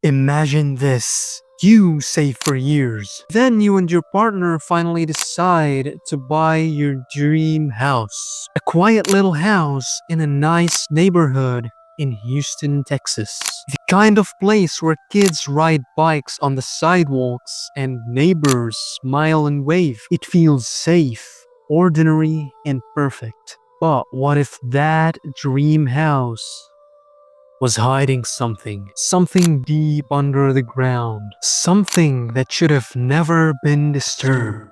Imagine this. You save for years. Then you and your partner finally decide to buy your dream house. A quiet little house in a nice neighborhood in Houston, Texas. The kind of place where kids ride bikes on the sidewalks and neighbors smile and wave. It feels safe, ordinary, and perfect. But what if that dream house was hiding something deep under the ground, something that should have never been disturbed?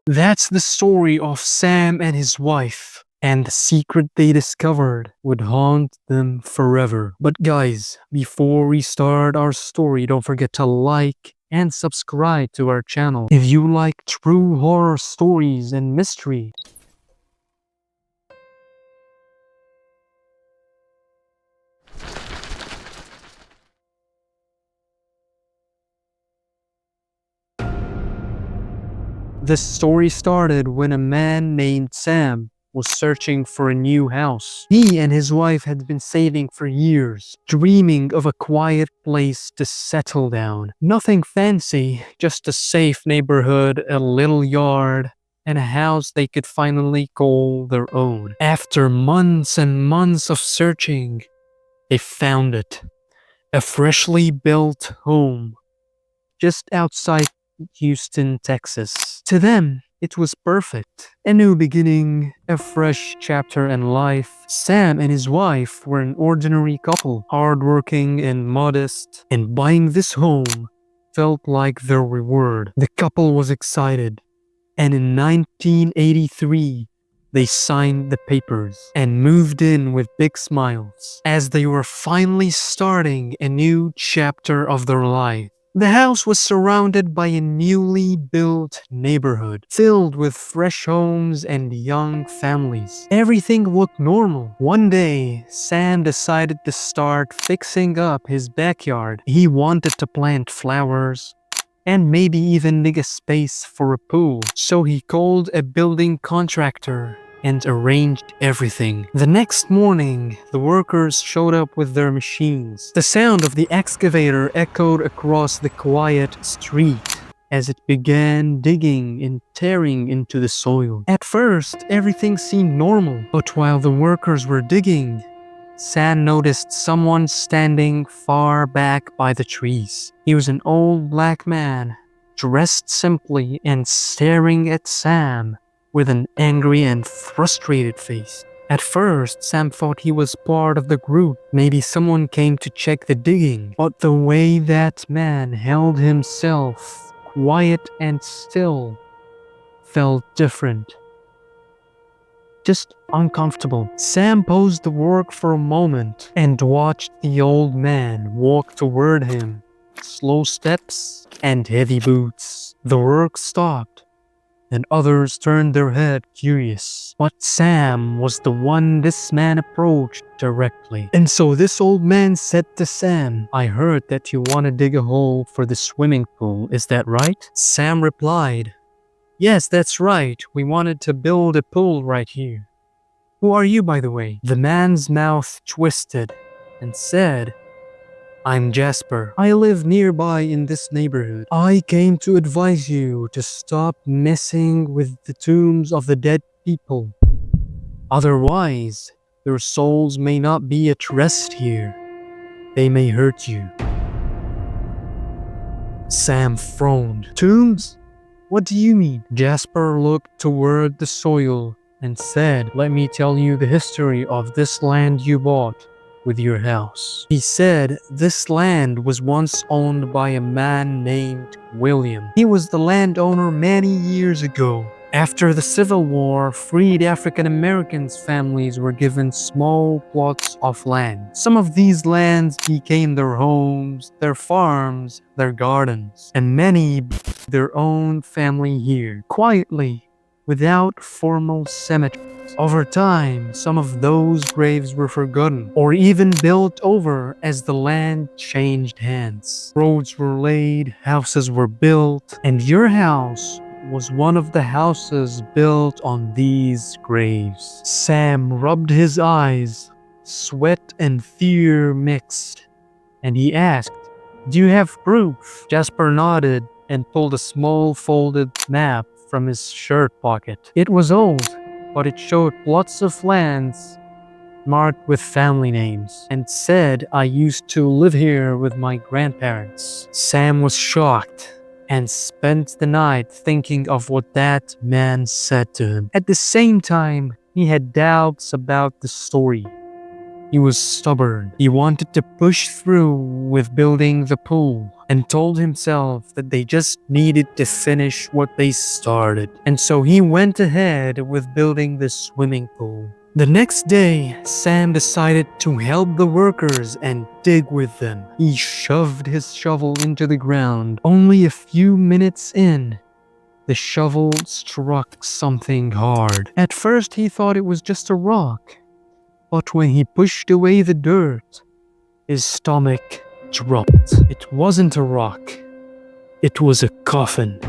That's the story of Sam and his wife, and the secret they discovered would haunt them forever. But guys, before we start our story, don't forget to like and subscribe to our channel if you like true horror stories and mystery. The story started when a man named Sam was searching for a new house. He and his wife had been saving for years, dreaming of a quiet place to settle down. Nothing fancy, just a safe neighborhood, a little yard, and a house they could finally call their own. After months and months of searching, they found it. A freshly built home just outside Houston, Texas. To them, it was perfect. A new beginning, a fresh chapter in life. Sam and his wife were an ordinary couple, hardworking and modest, and buying this home felt like their reward. The couple was excited, and in 1983, they signed the papers and moved in with big smiles as they were finally starting a new chapter of their life. The house was surrounded by a newly built neighborhood, filled with fresh homes and young families. Everything looked normal. One day, Sam decided to start fixing up his backyard. He wanted to plant flowers and maybe even dig a space for a pool. So he called a building contractor and arranged everything. The next morning, the workers showed up with their machines. The sound of the excavator echoed across the quiet street as it began digging and tearing into the soil. At first, everything seemed normal, but while the workers were digging, Sam noticed someone standing far back by the trees. He was an old black man, dressed simply and staring at Sam with an angry and frustrated face. At first, Sam thought he was part of the group. Maybe someone came to check the digging. But the way that man held himself, quiet and still, felt different. Just uncomfortable. Sam paused the work for a moment and watched the old man walk toward him. Slow steps and heavy boots. The work stopped, and others turned their head curious. But Sam was the one this man approached directly. And so this old man said to Sam, "I heard that you want to dig a hole for the swimming pool, is that right?" Sam replied, "Yes, that's right. We wanted to build a pool right here." "Who are you, by the way?" The man's mouth twisted and said, "I'm Jasper. I live nearby in this neighborhood. I came to advise you to stop messing with the tombs of the dead people. Otherwise, their souls may not be at rest here. They may hurt you." Sam frowned. "Tombs? What do you mean?" Jasper looked toward the soil and said, "Let me tell you the history of this land you bought with your house." He said this land was once owned by a man named William. He was the landowner many years ago. After the Civil War, freed African Americans' families were given small plots of land. Some of these lands became their homes, their farms, their gardens, and many built their own family here, quietly, without formal cemeteries. Over time, some of those graves were forgotten or even built over as the land changed hands. Roads were laid, houses were built, and your house was one of the houses built on these graves. Sam rubbed his eyes. Sweat and fear mixed, and he asked, "Do you have proof?" Jasper nodded and pulled a small folded map from his shirt pocket. It was old, but it showed plots of lands marked with family names and said, "I used to live here with my grandparents." Sam was shocked and spent the night thinking of what that man said to him. At the same time, he had doubts about the story. He was stubborn. He wanted to push through with building the pool and told himself that they just needed to finish what they started. And so he went ahead with building the swimming pool. The next day, Sam decided to help the workers and dig with them. He shoved his shovel into the ground. Only a few minutes in, the shovel struck something hard. At first, he thought it was just a rock. But when he pushed away the dirt, his stomach dropped. It wasn't a rock. It was a coffin.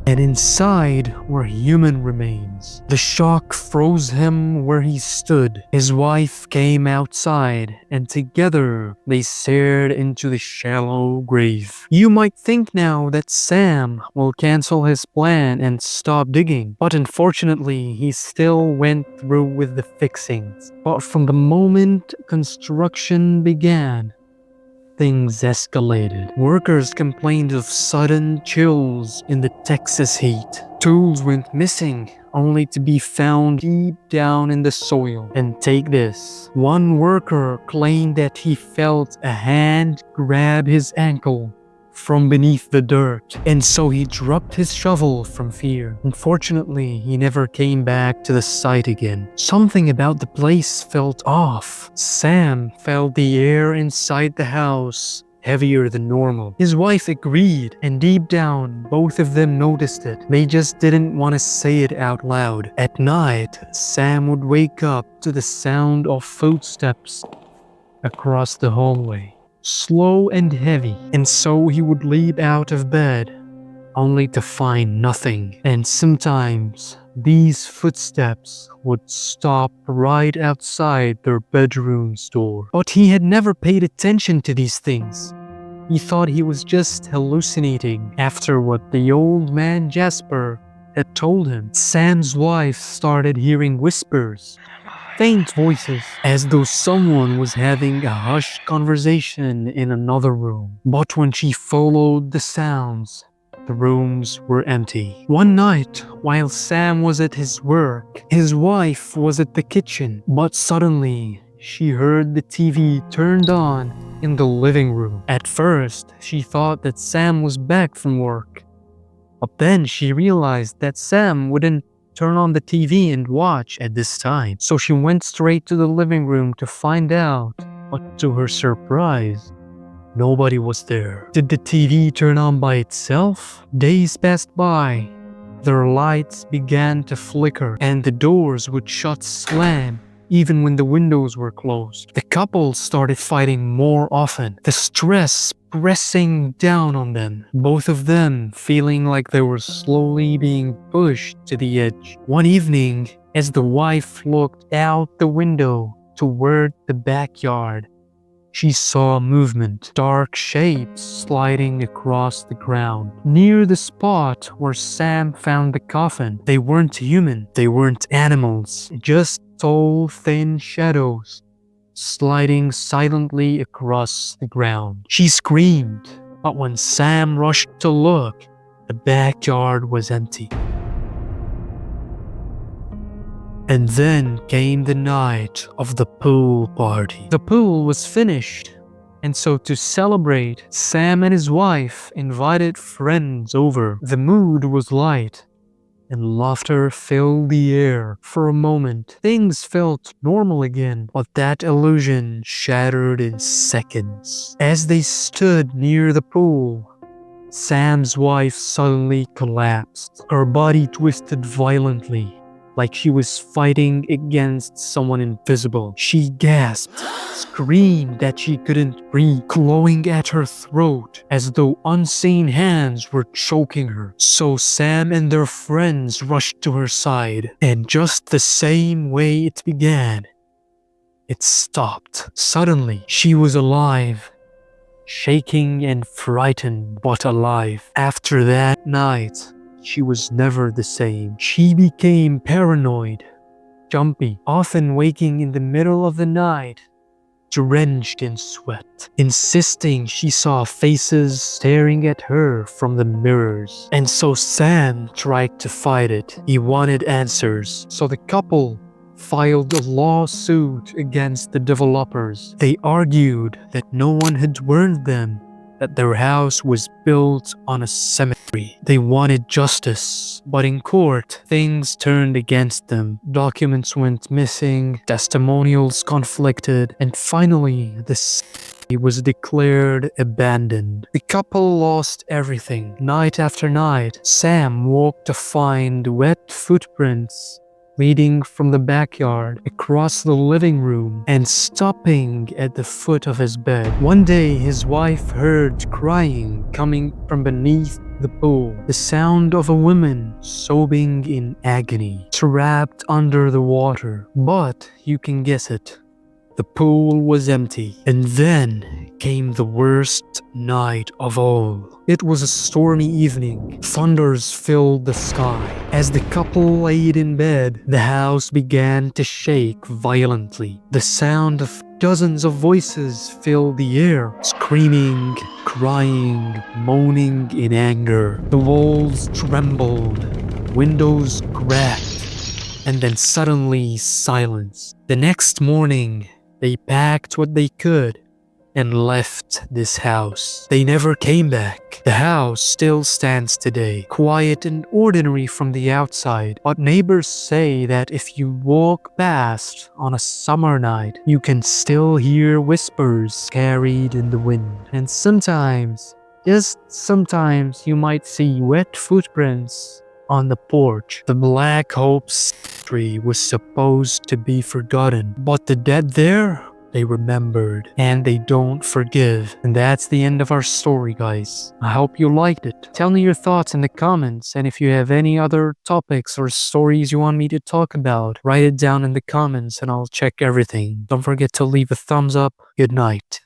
And inside were human remains. The shock froze him where he stood. His wife came outside, and together they stared into the shallow grave. You might think now that Sam will cancel his plan and stop digging, but unfortunately he still went through with the fixings. But from the moment construction began, things escalated. Workers complained of sudden chills in the Texas heat. Tools went missing, only to be found deep down in the soil. And take this. One worker claimed that he felt a hand grab his ankle from beneath the dirt, and so he dropped his shovel from fear. Unfortunately, he never came back to the site again. Something about the place felt off. Sam felt the air inside the house heavier than normal. His wife agreed, and deep down, both of them noticed it. They just didn't want to say it out loud. At night, Sam would wake up to the sound of footsteps across the hallway. Slow and heavy, and so he would leap out of bed, only to find nothing. And sometimes these footsteps would stop right outside their bedroom's door. But he had never paid attention to these things. He thought he was just hallucinating after what the old man Jasper had told him. Sam's wife started hearing whispers, faint voices, as though someone was having a hushed conversation in another room. But when she followed the sounds, the rooms were empty. One night, while Sam was at his work, his wife was at the kitchen, but suddenly she heard the TV turned on in the living room. At first, she thought that Sam was back from work, but then she realized that Sam wouldn't turn on the TV and watch at this time. So she went straight to the living room to find out, but to her surprise, nobody was there. Did the TV turn on by itself? Days passed by. Their lights began to flicker, and the doors would shut slam even when the windows were closed. The couple started fighting more often, the stress pressing down on them, both of them feeling like they were slowly being pushed to the edge. One evening, as the wife looked out the window toward the backyard, she saw movement, dark shapes sliding across the ground. Near the spot where Sam found the coffin, they weren't human, they weren't animals, just tall, thin shadows sliding silently across the ground. She screamed, but when Sam rushed to look, the backyard was empty. And then came the night of the pool party. The pool was finished, and so to celebrate, Sam and his wife invited friends over. The mood was light, and laughter filled the air. For a moment, things felt normal again, but that illusion shattered in seconds. As they stood near the pool, Sam's wife suddenly collapsed. Her body twisted violently, like she was fighting against someone invisible. She gasped, screamed that she couldn't breathe, clawing at her throat as though unseen hands were choking her. So Sam and their friends rushed to her side, and just the same way it began, it stopped. Suddenly, she was alive, shaking and frightened, but alive. After that night, she was never the same. She became paranoid, jumpy, often waking in the middle of the night, drenched in sweat, insisting she saw faces staring at her from the mirrors. And so Sam tried to fight it. He wanted answers. So the couple filed a lawsuit against the developers. They argued that no one had warned them that their house was built on a cemetery. They wanted justice, but in court, things turned against them. Documents went missing, testimonials conflicted, and finally, the cemetery was declared abandoned. The couple lost everything. Night after night, Sam woke to find wet footprints leading from the backyard across the living room and stopping at the foot of his bed. One day, his wife heard crying coming from beneath the pool, the sound of a woman sobbing in agony, trapped under the water. But you can guess it. The pool was empty. And then came the worst night of all. It was a stormy evening. Thunders filled the sky. As the couple laid in bed, the house began to shake violently. The sound of dozens of voices filled the air, screaming, crying, moaning in anger. The walls trembled, windows cracked, and then suddenly silence. The next morning, they packed what they could and left this house. They never came back. The house still stands today, quiet and ordinary from the outside, but neighbors say that if you walk past on a summer night, you can still hear whispers carried in the wind. And sometimes, just sometimes, you might see wet footprints on the porch. The Black Hope Cemetery was supposed to be forgotten, but the dead there, they remembered, and they don't forgive. And that's the end of our story, guys. I hope you liked it. Tell me your thoughts in the comments, and if you have any other topics or stories you want me to talk about, write it down in the comments and I'll check everything. Don't forget to leave a thumbs up. Good night.